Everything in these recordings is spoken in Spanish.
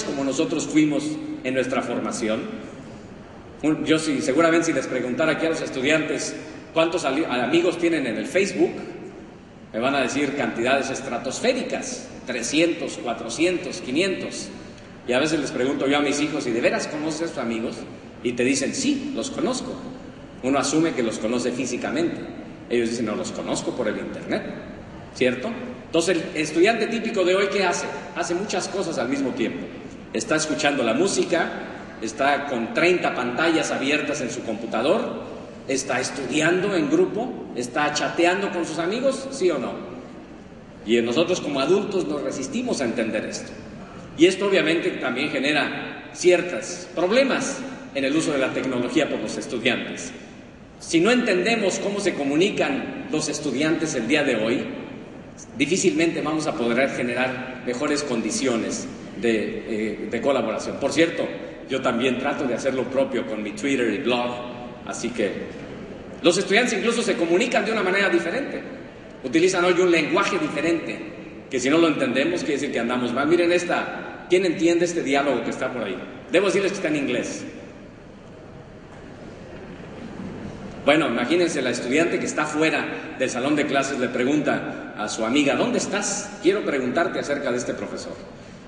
como nosotros fuimos en nuestra formación. Yo seguramente si les preguntara aquí a los estudiantes cuántos amigos tienen en el Facebook, me van a decir cantidades estratosféricas, 300, 400, 500. Y a veces les pregunto yo a mis hijos, ¿y de veras conoces a estos amigos? Y te dicen, sí, los conozco. Uno asume que los conoce físicamente. Ellos dicen, no, los conozco por el internet, ¿cierto? Entonces, el estudiante típico de hoy, ¿qué hace? Hace muchas cosas al mismo tiempo. Está escuchando la música, está con 30 pantallas abiertas en su computador, está estudiando en grupo, está chateando con sus amigos, ¿sí o no? Y nosotros como adultos nos resistimos a entender esto. Y esto obviamente también genera ciertos problemas en el uso de la tecnología por los estudiantes. Si no entendemos cómo se comunican los estudiantes el día de hoy, difícilmente vamos a poder generar mejores condiciones de colaboración. Por cierto, yo también trato de hacer lo propio con mi Twitter y blog, así que los estudiantes incluso se comunican de una manera diferente, utilizan hoy un lenguaje diferente, que si no lo entendemos quiere decir que andamos mal. Miren esta, ¿quién entiende este diálogo que está por ahí? Debo decirles que está en inglés. Bueno, imagínense, la estudiante que está fuera del salón de clases le pregunta a su amiga, ¿dónde estás? Quiero preguntarte acerca de este profesor.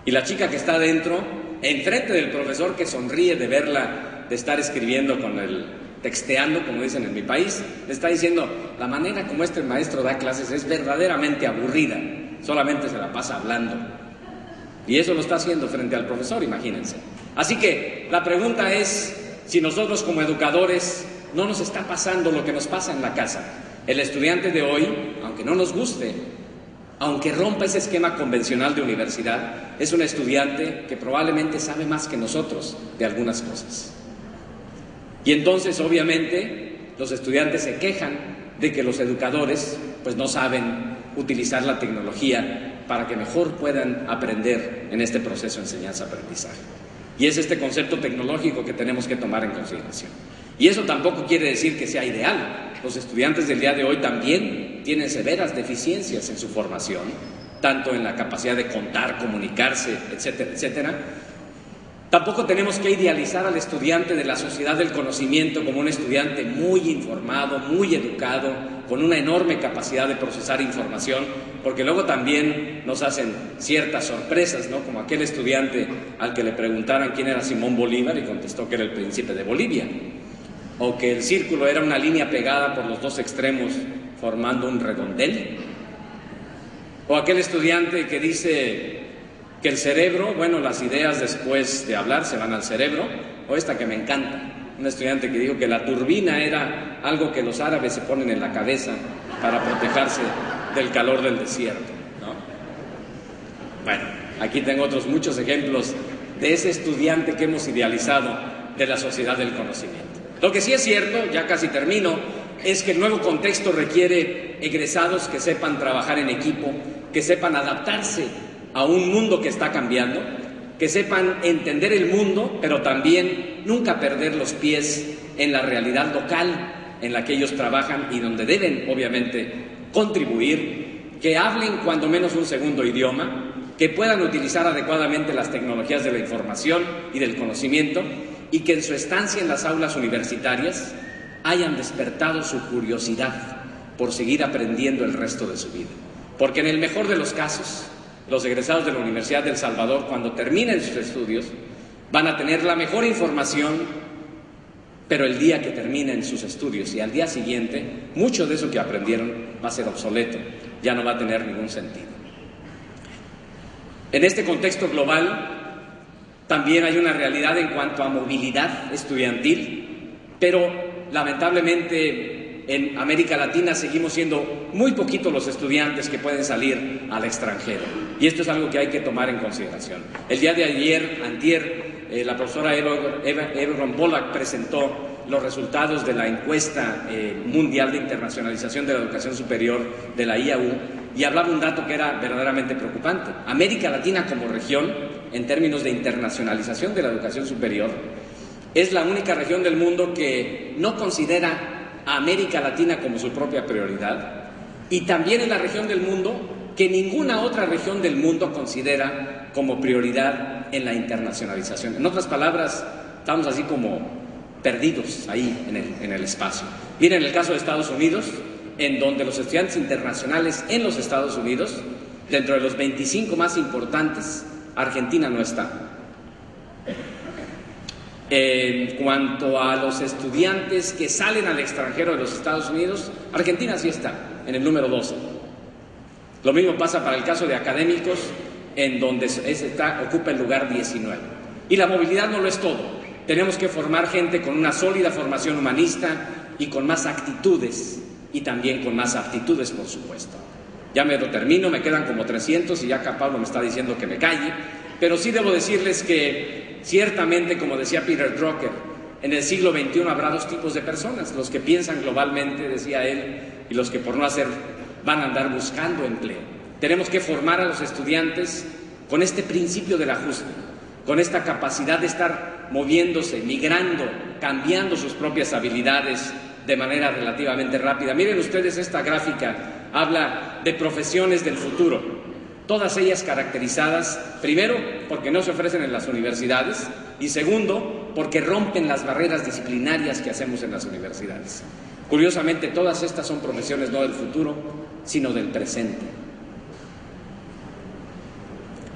Y la chica que está adentro, enfrente del profesor que sonríe de verla, de estar escribiendo texteando, como dicen en mi país, le está diciendo, la manera como este maestro da clases es verdaderamente aburrida, solamente se la pasa hablando. Y eso lo está haciendo frente al profesor, imagínense. Así que la pregunta es, si nosotros como educadores no nos está pasando lo que nos pasa en la casa. El estudiante de hoy, aunque no nos guste, aunque rompa ese esquema convencional de universidad, es un estudiante que probablemente sabe más que nosotros de algunas cosas. Y entonces, obviamente, los estudiantes se quejan de que los educadores pues no saben utilizar la tecnología para que mejor puedan aprender en este proceso de enseñanza-aprendizaje. Y es este concepto tecnológico que tenemos que tomar en consideración. Y eso tampoco quiere decir que sea ideal. Los estudiantes del día de hoy también tienen severas deficiencias en su formación, tanto en la capacidad de contar, comunicarse, etcétera, etcétera. Tampoco tenemos que idealizar al estudiante de la sociedad del conocimiento como un estudiante muy informado, muy educado, con una enorme capacidad de procesar información, porque luego también nos hacen ciertas sorpresas, ¿no? Como aquel estudiante al que le preguntaran quién era Simón Bolívar y contestó que era el príncipe de Bolivia. O que el círculo era una línea pegada por los dos extremos formando un redondel. O aquel estudiante que dice que el cerebro, bueno, las ideas después de hablar se van al cerebro. O esta que me encanta, un estudiante que dijo que la turbina era algo que los árabes se ponen en la cabeza para protegerse del calor del desierto, ¿no? Bueno, aquí tengo otros muchos ejemplos de ese estudiante que hemos idealizado de la sociedad del conocimiento. Lo que sí es cierto, ya casi termino, es que el nuevo contexto requiere egresados que sepan trabajar en equipo, que sepan adaptarse a un mundo que está cambiando, que sepan entender el mundo, pero también nunca perder los pies en la realidad local en la que ellos trabajan y donde deben, obviamente, contribuir, que hablen cuando menos un segundo idioma, que puedan utilizar adecuadamente las tecnologías de la información y del conocimiento, y que en su estancia en las aulas universitarias hayan despertado su curiosidad por seguir aprendiendo el resto de su vida. Porque en el mejor de los casos, los egresados de la Universidad de El Salvador, cuando terminen sus estudios, van a tener la mejor información, pero el día que terminen sus estudios y al día siguiente, mucho de eso que aprendieron va a ser obsoleto, ya no va a tener ningún sentido. En este contexto global, también hay una realidad en cuanto a movilidad estudiantil, pero lamentablemente en América Latina seguimos siendo muy poquitos los estudiantes que pueden salir al extranjero. Y esto es algo que hay que tomar en consideración. El día de ayer, antier, la profesora Eva Pollack presentó los resultados de la encuesta mundial de internacionalización de la educación superior de la IAU y hablaba un dato que era verdaderamente preocupante. América Latina como región, en términos de internacionalización de la educación superior, es la única región del mundo que no considera a América Latina como su propia prioridad y también es la región del mundo que ninguna otra región del mundo considera como prioridad en la internacionalización. En otras palabras, estamos así como perdidos ahí en el espacio. Miren el caso de Estados Unidos, en donde los estudiantes internacionales en los Estados Unidos, dentro de los 25 más importantes, Argentina no está. En cuanto a los estudiantes que salen al extranjero de los Estados Unidos, Argentina sí está, en el número 12. Lo mismo pasa para el caso de académicos, en donde ocupa el lugar 19. Y la movilidad no lo es todo. Tenemos que formar gente con una sólida formación humanista y con más actitudes, y también con más aptitudes, por supuesto. Ya me lo termino, me quedan como 300 y ya acá Pablo me está diciendo que me calle, pero sí debo decirles que ciertamente, como decía Peter Drucker, en el siglo XXI habrá dos tipos de personas: los que piensan globalmente, decía él, y los que por no hacer van a andar buscando empleo. Tenemos que formar a los estudiantes con este principio del ajuste, con esta capacidad de estar moviéndose, migrando, cambiando sus propias habilidades de manera relativamente rápida. Miren ustedes esta gráfica, habla de profesiones del futuro, todas ellas caracterizadas, primero, porque no se ofrecen en las universidades, y segundo, porque rompen las barreras disciplinarias que hacemos en las universidades. Curiosamente, todas estas son profesiones no del futuro, sino del presente.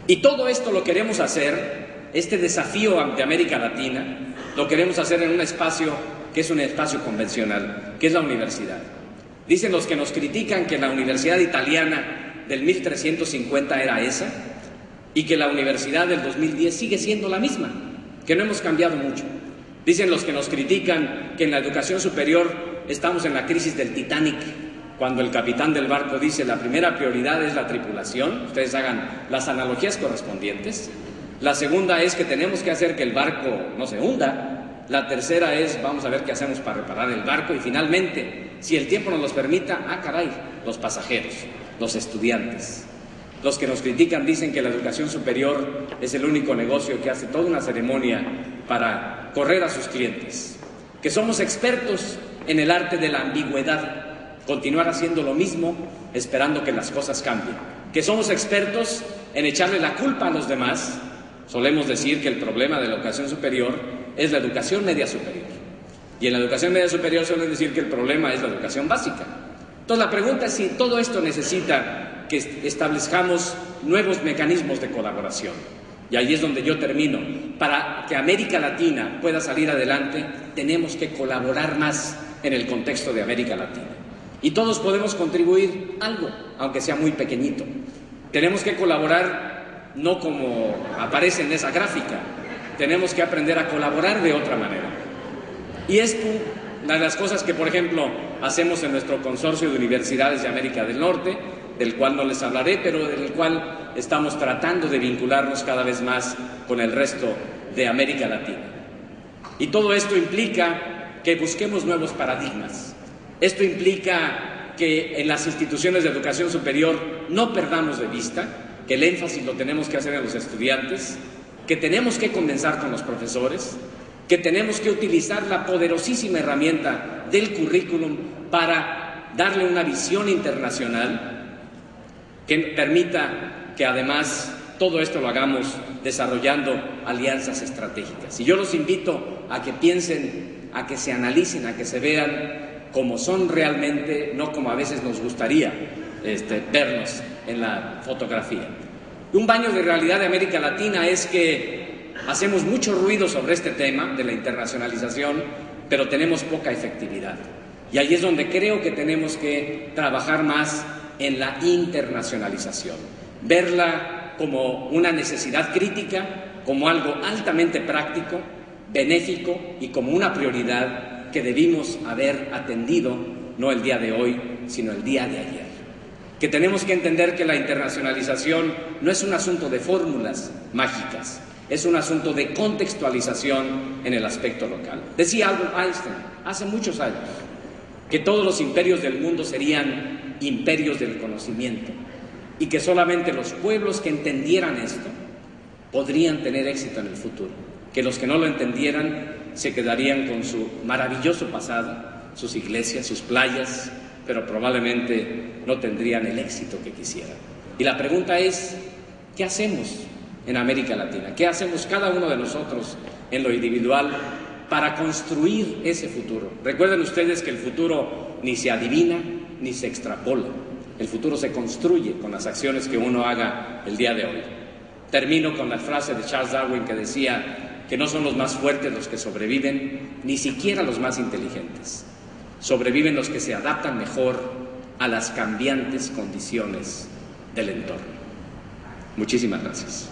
Y todo esto lo queremos hacer, este desafío ante América Latina, lo queremos hacer en un espacio que es un espacio convencional, que es la universidad. Dicen los que nos critican que la universidad italiana del 1350 era esa, y que la universidad del 2010 sigue siendo la misma, que no hemos cambiado mucho. Dicen los que nos critican que en la educación superior estamos en la crisis del Titanic, cuando el capitán del barco dice: la primera prioridad es la tripulación, ustedes hagan las analogías correspondientes. La segunda es que tenemos que hacer que el barco no se hunda. La tercera es: vamos a ver qué hacemos para reparar el barco. Y finalmente, si el tiempo nos los permita, los pasajeros, los estudiantes. Los que nos critican dicen que la educación superior es el único negocio que hace toda una ceremonia para correr a sus clientes, que somos expertos en el arte de la ambigüedad, continuar haciendo lo mismo esperando que las cosas cambien, que somos expertos en echarle la culpa a los demás. Solemos decir que el problema de la educación superior es la educación media superior, y en la educación media superior suelen decir que el problema es la educación básica. Entonces la pregunta es si todo esto necesita que establezcamos nuevos mecanismos de colaboración. Y ahí es donde yo termino. Para que América Latina pueda salir adelante, tenemos que colaborar más en el contexto de América Latina. Y todos podemos contribuir algo, aunque sea muy pequeñito. Tenemos que colaborar no como aparece en esa gráfica, tenemos que aprender a colaborar de otra manera. Y esto, una de las cosas que, por ejemplo, hacemos en nuestro consorcio de universidades de América del Norte, del cual no les hablaré, pero del cual estamos tratando de vincularnos cada vez más con el resto de América Latina. Y todo esto implica que busquemos nuevos paradigmas. Esto implica que en las instituciones de educación superior no perdamos de vista que el énfasis lo tenemos que hacer en los estudiantes, que tenemos que comenzar con los profesores, que tenemos que utilizar la poderosísima herramienta del currículum para darle una visión internacional que permita que además todo esto lo hagamos desarrollando alianzas estratégicas. Y yo los invito a que piensen, a que se analicen, a que se vean como son realmente, no como a veces nos gustaría vernos en la fotografía. Un baño de realidad de América Latina es que hacemos mucho ruido sobre este tema de la internacionalización, pero tenemos poca efectividad. Y ahí es donde creo que tenemos que trabajar más en la internacionalización, verla como una necesidad crítica, como algo altamente práctico, benéfico y como una prioridad que debimos haber atendido no el día de hoy, sino el día de ayer. Que tenemos que entender que la internacionalización no es un asunto de fórmulas mágicas, es un asunto de contextualización en el aspecto local. Decía Albert Einstein hace muchos años que todos los imperios del mundo serían imperios del conocimiento y que solamente los pueblos que entendieran esto podrían tener éxito en el futuro, que los que no lo entendieran se quedarían con su maravilloso pasado, sus iglesias, sus playas, pero probablemente no tendrían el éxito que quisieran. Y la pregunta es, ¿qué hacemos en América Latina? ¿Qué hacemos cada uno de nosotros en lo individual para construir ese futuro? Recuerden ustedes que el futuro ni se adivina ni se extrapola. El futuro se construye con las acciones que uno haga el día de hoy. Termino con la frase de Charles Darwin que decía que no son los más fuertes los que sobreviven, ni siquiera los más inteligentes. Sobreviven los que se adaptan mejor a las cambiantes condiciones del entorno. Muchísimas gracias.